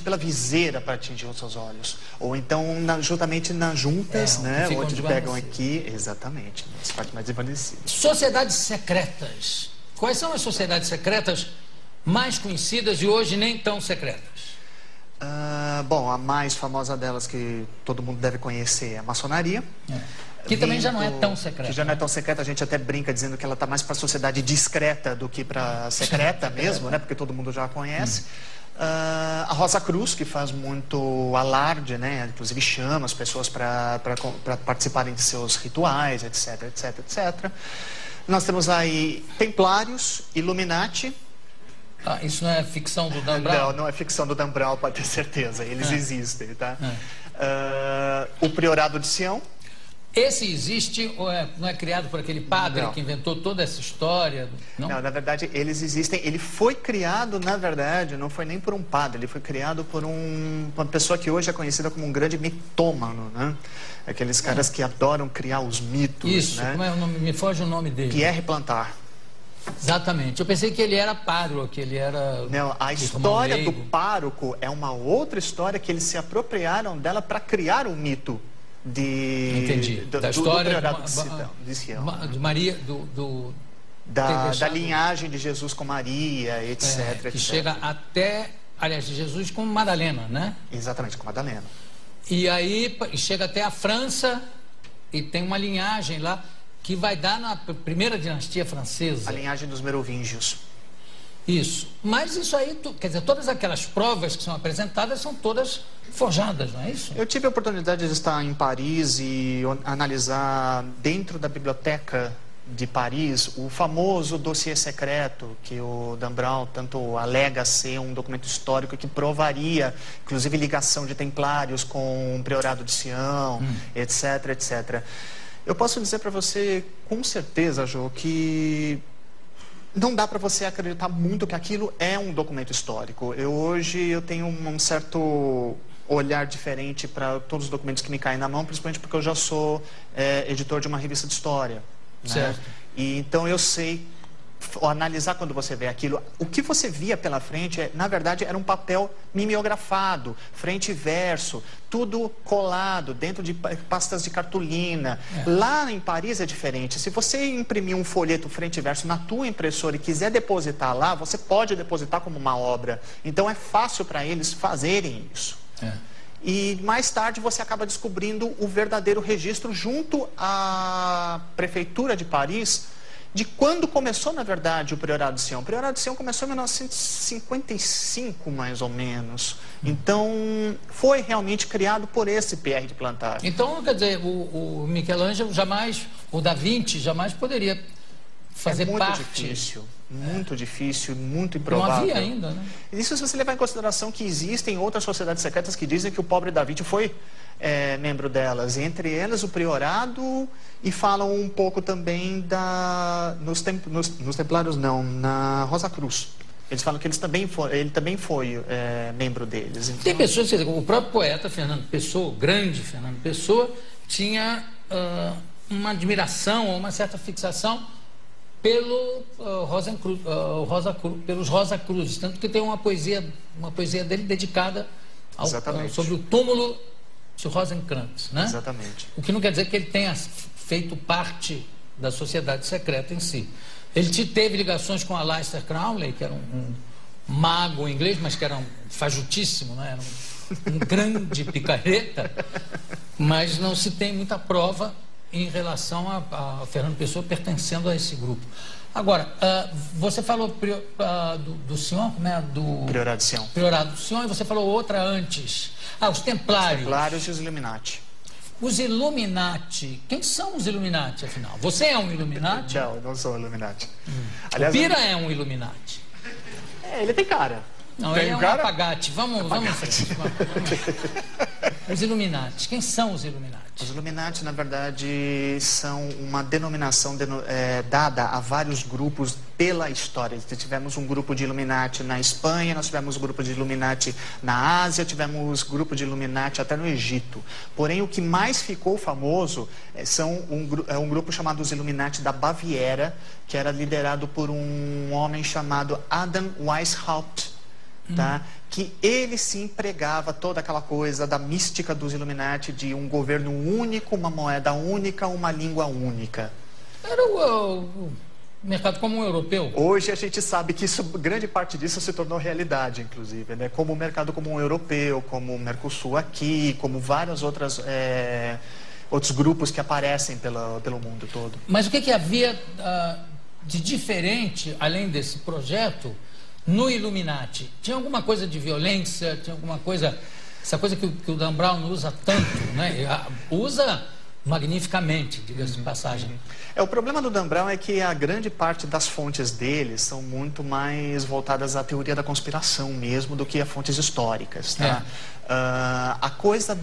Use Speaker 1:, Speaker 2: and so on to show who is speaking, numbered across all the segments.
Speaker 1: pela viseira para atingir os seus olhos, ou então justamente nas juntas, né, onde pegam aqui, exatamente, essa parte mais desvanecida.
Speaker 2: Sociedades secretas. Quais são as sociedades secretas mais conhecidas e hoje nem tão secretas?
Speaker 1: Bom, a mais famosa delas que todo mundo deve conhecer é a maçonaria.
Speaker 2: Que também já não é tão secreta.
Speaker 1: Que já não é tão secreta, a gente até brinca dizendo que ela está mais para a sociedade discreta do que para secreta mesmo, né, porque todo mundo já a conhece. A Rosa Cruz, que faz muito alarde, né? Inclusive chama as pessoas para participarem de seus rituais, etc, etc, etc. Nós temos aí Templários, Illuminati.
Speaker 2: Isso não é ficção do Dan Brown?
Speaker 1: Não, não é ficção do Dan Brown, pode ter certeza. Eles existem, tá? O Priorado de Sião.
Speaker 2: Esse existe ou não é criado por aquele padre que inventou toda essa história?
Speaker 1: Não, na verdade, eles existem. Ele foi criado, na verdade, não foi nem por um padre, ele foi criado por uma pessoa que hoje é conhecida como um grande mitômano, né? Aqueles caras que adoram criar os mitos.
Speaker 2: Isso,
Speaker 1: né?
Speaker 2: como é o nome? Me foge o nome dele.
Speaker 1: Pierre Plantard.
Speaker 2: Exatamente. Eu pensei que ele era pároco, que ele era...
Speaker 1: Não, a história do pároco é uma outra hisria que eles se apropriaram dela para criar o mito.
Speaker 2: Entendi. Da história
Speaker 1: de Sião.
Speaker 2: De Maria,
Speaker 1: da linhagem de Jesus com Maria, etc.
Speaker 2: Que
Speaker 1: etc.
Speaker 2: chega até, aliás, de Jesus com Madalena, né?
Speaker 1: Exatamente, com Madalena.
Speaker 2: E aí chega até a França e tem uma linhagem lá que vai dar na primeira dinastia francesa.
Speaker 1: A linhagem dos merovingios.
Speaker 2: Isso. Mas isso aí, quer dizer, todas aquelas provas que são apresentadas são todas forjadas, não é isso?
Speaker 1: Eu tive a oportunidade de estar em Paris e analisar dentro da biblioteca de Paris o famoso dossiê secreto que o Dan Brown tanto alega ser um documento histórico que provaria, inclusive, ligação de templários com o Priorado de Sião, etc, etc. Eu posso dizer para você com certeza, Jô, que não dá para você acreditar muito que aquilo é um documento histórico. Hoje eu tenho um certo olhar diferente para todos os documentos que me caem na mão, principalmente porque eu já sou editor de uma revista de história.
Speaker 2: Certo.
Speaker 1: Né? E então eu sei analisar quando você vê aquilo. O que você via pela frente, na verdade, era um papel mimeografado, frente e verso, tudo colado dentro de pastas de cartolina. Lá em Paris é diferente. Se você imprimir um folheto frente e verso na tua impressora e quiser depositar lá, você pode depositar como uma obra. Então é fácil para eles fazerem isso. E mais tarde você acaba descobrindo o verdadeiro registro junto à prefeitura de Paris de quando começou, na verdade, o Priorado de Sião. O Priorado de Sião começou em 1955, mais ou menos. Então, foi realmente criado por esse Pierre de Plantard.
Speaker 2: Então, quer dizer, o Michelangelo jamais, o Da Vinci jamais poderia fazer parte...
Speaker 1: Muito difícil, muito improvável.
Speaker 2: Não havia ainda, né?
Speaker 1: Isso se você levar em consideração que existem outras sociedades secretas que dizem que o pobre Da Vinci foi membro delas, entre elas o Priorado, e falam um pouco também nos Templários, não, na Rosa Cruz. Eles falam que ele também foi membro deles. Então... Tem
Speaker 2: pessoas, o próprio poeta Fernando Pessoa, o grande Fernando Pessoa, tinha uma admiração ou uma certa fixação pelos Rosa Cruzes, tanto que tem uma poesia dele dedicada sobre o túmulo de Rosencrantz, né?
Speaker 1: Exatamente.
Speaker 2: O que não quer dizer que ele tenha feito parte da sociedade secreta em si. Ele teve ligações com Aleister Crowley, que era um mago inglês, mas que era fajutíssimo, né? Era um grande picareta, mas não se tem muita prova em relação a Fernando Pessoa pertencendo a esse grupo. Agora, você falou do Sião, como é? Do
Speaker 1: Priorado de Sião.
Speaker 2: Priorado de Sião, e você falou outra antes. Os Templários.
Speaker 1: Os Templários e os Illuminati.
Speaker 2: Os Illuminati. Quem são os Illuminati, afinal? Você é um Illuminati?
Speaker 1: Não, eu não sou um Illuminati.
Speaker 2: Aliás, o Pira é um Illuminati.
Speaker 1: Ele tem cara.
Speaker 2: Não, ele é um apagate. Vamos. Os Illuminati. Quem são os Illuminati?
Speaker 1: Os Illuminati, na verdade, são uma denominação dada a vários grupos pela história. Tivemos um grupo de Illuminati na Espanha, nós tivemos um grupo de Illuminati na Ásia, tivemos grupo de Illuminati até no Egito. Porém, o que mais ficou famoso é um grupo chamado os Illuminati da Baviera, que era liderado por um homem chamado Adam Weishaupt. tá? Que ele sim pregava toda aquela coisa da mística dos Illuminati, de um governo único, uma moeda única, uma língua única.
Speaker 2: Era o mercado comum europeu.
Speaker 1: Hoje a gente sabe que isso, grande parte disso se tornou realidade, inclusive, né? Como o mercado comum europeu, como o Mercosul aqui, como vários outros grupos que aparecem pelo mundo todo.
Speaker 2: Mas o que havia de diferente, além desse projeto, no Illuminati? Tinha alguma coisa de violência? Tinha alguma coisa... Essa coisa que o Dan Brown usa tanto, né? Usa magnificamente, diga-se de passagem.
Speaker 1: O problema do Dan Brown é que a grande parte das fontes dele são muito mais voltadas à teoria da conspiração mesmo do que a fontes históricas, tá? A coisa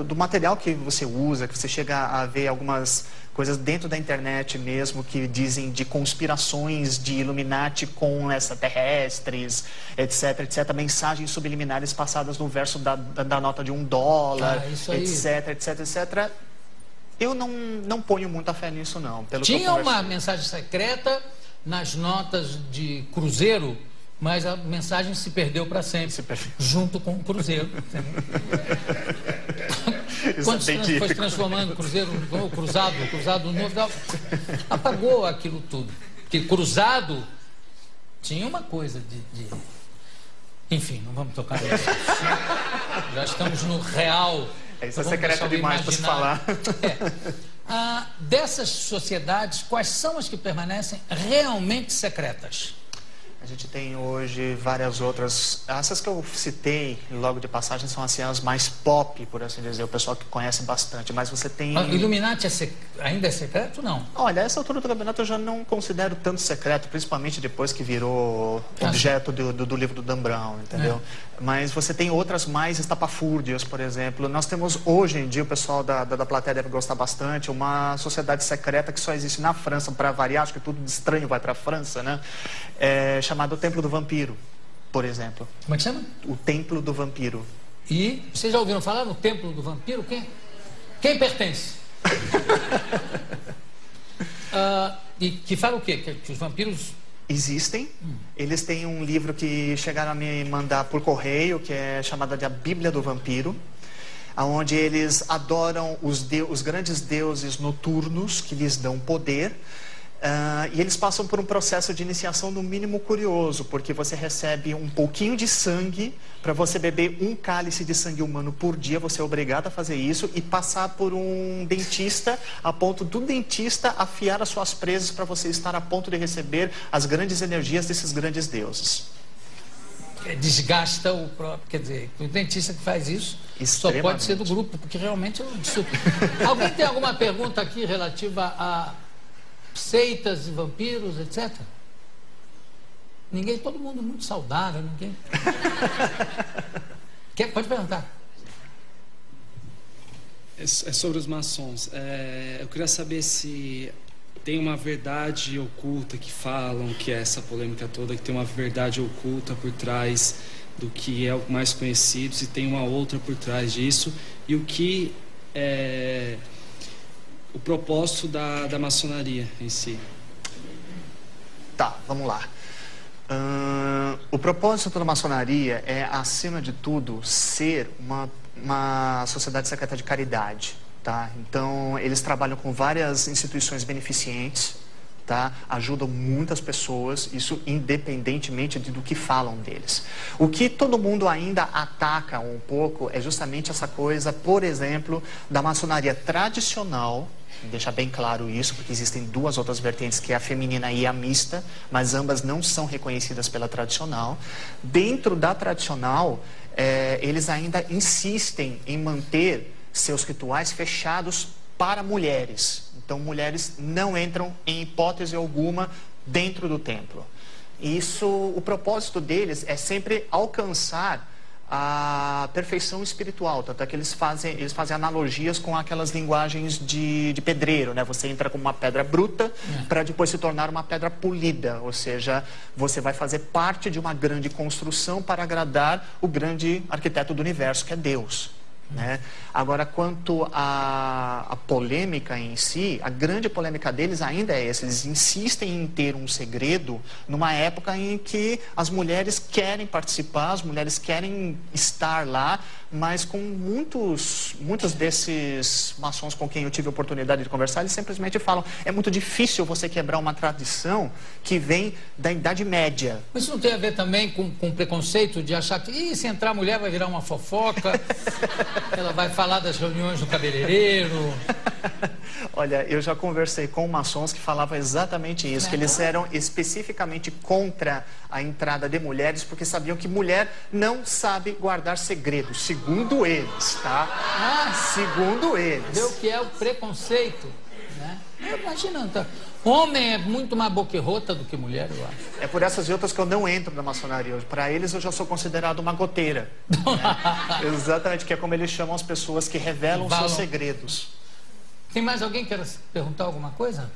Speaker 1: do material que você usa, que você chega a ver algumas coisas dentro da internet mesmo que dizem de conspirações de Illuminati com extraterrestres, etc, etc, mensagens subliminares passadas no verso da nota de $1, etc, etc, etc. Eu não ponho muita fé nisso, não.
Speaker 2: Tinha uma mensagem secreta nas notas de cruzeiro, mas a mensagem se perdeu para sempre, junto com o cruzeiro. Quando foi se transformando cruzeiro novo, cruzado novo, apagou aquilo tudo. Porque cruzado tinha uma coisa de... Enfim, não vamos tocar nisso. Já estamos no real.
Speaker 1: Isso é secreto demais para se falar.
Speaker 2: Dessas sociedades, quais são as que permanecem realmente secretas?
Speaker 1: A gente tem hoje várias outras. Essas que eu citei logo de passagem são assim, as mais pop, por assim dizer, o pessoal que conhece bastante. Mas você tem...
Speaker 2: O Illuminati ainda é secreto ou não?
Speaker 1: Olha, essa altura do campeonato eu já não considero tanto secreto, principalmente depois que virou objeto do livro do Dan Brown, entendeu? Mas você tem outras mais estapafúrdias, por exemplo. Nós temos hoje em dia, o pessoal da plateia deve gostar bastante, uma sociedade secreta que só existe na França, para variar, acho que tudo de estranho vai para a França, né? Chamado Templo do Vampiro, por exemplo.
Speaker 2: Como é que chama?
Speaker 1: O Templo do Vampiro.
Speaker 2: E vocês já ouviram falar no Templo do Vampiro? Quem pertence? E que fala o quê? Que os vampiros...
Speaker 1: Existem. Eles têm um livro que chegaram a me mandar por correio, que é chamado de A Bíblia do Vampiro, onde eles adoram os grandes deuses noturnos que lhes dão poder. E eles passam por um processo de iniciação no mínimo curioso, porque você recebe um pouquinho de sangue. Para você beber um cálice de sangue humano por dia, você é obrigado a fazer isso e passar por um dentista, a ponto do dentista afiar as suas presas para você estar a ponto de receber as grandes energias desses grandes deuses.
Speaker 2: Desgasta o próprio, quer dizer, o dentista que faz isso só pode ser do grupo, porque realmente é um absurdo. Alguém tem alguma pergunta aqui relativa a seitas e vampiros, etc? Ninguém, todo mundo muito saudável, ninguém... Pode perguntar.
Speaker 3: É sobre os maçons. Eu queria saber se tem uma verdade oculta que falam, que é essa polêmica toda, que tem uma verdade oculta por trás do que é o mais conhecido, se tem uma outra por trás disso, e o que é o propósito da maçonaria em si.
Speaker 1: Tá, vamos lá. O propósito da maçonaria é, acima de tudo, ser uma sociedade secreta de caridade, tá? Então, eles trabalham com várias instituições beneficentes, tá? Ajudam muitas pessoas, isso independentemente do que falam deles. O que todo mundo ainda ataca um pouco é justamente essa coisa, por exemplo, da maçonaria tradicional. Deixar bem claro isso, porque existem duas outras vertentes, que é a feminina e a mista, mas ambas não são reconhecidas pela tradicional. Dentro da tradicional, eles ainda insistem em manter seus rituais fechados para mulheres. Então, mulheres não entram em hipótese alguma dentro do templo. O propósito deles é sempre alcançar a perfeição espiritual, tanto é que eles fazem analogias com aquelas linguagens de pedreiro, né? Você entra com uma pedra bruta para depois se tornar uma pedra polida, ou seja, você vai fazer parte de uma grande construção para agradar o grande arquiteto do universo, que é Deus. né? Agora, quanto à polêmica em si, a grande polêmica deles ainda é essa. Eles insistem em ter um segredo numa época em que as mulheres querem participar, as mulheres querem estar lá, mas com muitos desses maçons com quem eu tive a oportunidade de conversar, eles simplesmente falam, é muito difícil você quebrar uma tradição que vem da Idade Média.
Speaker 2: Mas isso não tem a ver também com preconceito de achar que se entrar mulher vai virar uma fofoca, ela vai falar das reuniões do cabeleireiro?
Speaker 1: Olha, eu já conversei com maçons que falavam exatamente isso, que eles eram especificamente contra a entrada de mulheres, porque sabiam que mulher não sabe guardar segredos, segundo eles, tá? Segundo eles.
Speaker 2: Vê o que é o preconceito, né? Imagina, tá? Homem é muito mais boquerrota do que mulher, eu acho.
Speaker 1: É por essas e outras que eu não entro na maçonaria hoje. Para eles eu já sou considerado uma goteira. Né? Exatamente, que é como eles chamam as pessoas que revelam seus segredos.
Speaker 2: Tem mais alguém que quer perguntar alguma coisa?